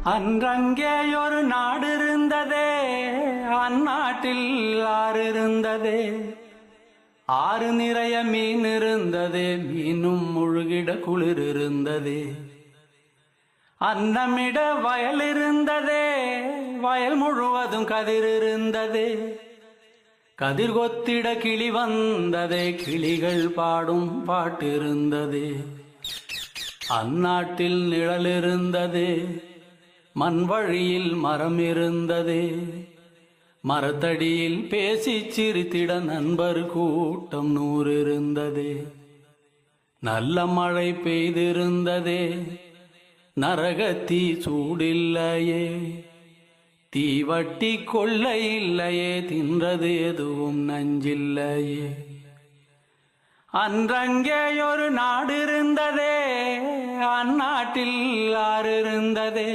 அன்றங்கே ஒரு நாடு இருந்ததே, அந்நாட்டில் ஆறு இருந்ததே. ஆறு நிறைய மீன் இருந்ததே, மீனும் முழுகிட குளிர் இருந்ததே. அன்னமிட வயல் இருந்ததே, வயல் முழுவதும் கதிர் இருந்ததே. கதிர் கொத்திட கிளி வந்ததே, கிளிகள் பாடும் பாட்டு இருந்ததே. அந்நாட்டில் நிழல் இருந்ததே, மண் வழியில் மரம் இருந்ததே. மரத்தடியில் பேசி சிரித்திட நண்பர் கூட்டம் 100 இருந்ததே. நல்ல மழை பெய்திருந்ததே, நரகத்தீ சூடில்லையே. தீவட்டி கொள்ள இல்லையே, தின்றது எதுவும் நஞ்சில்லையே. அன்றங்கே ஒரு நாடு இருந்ததே, அந்நாட்டில் ஆறு இருந்ததே.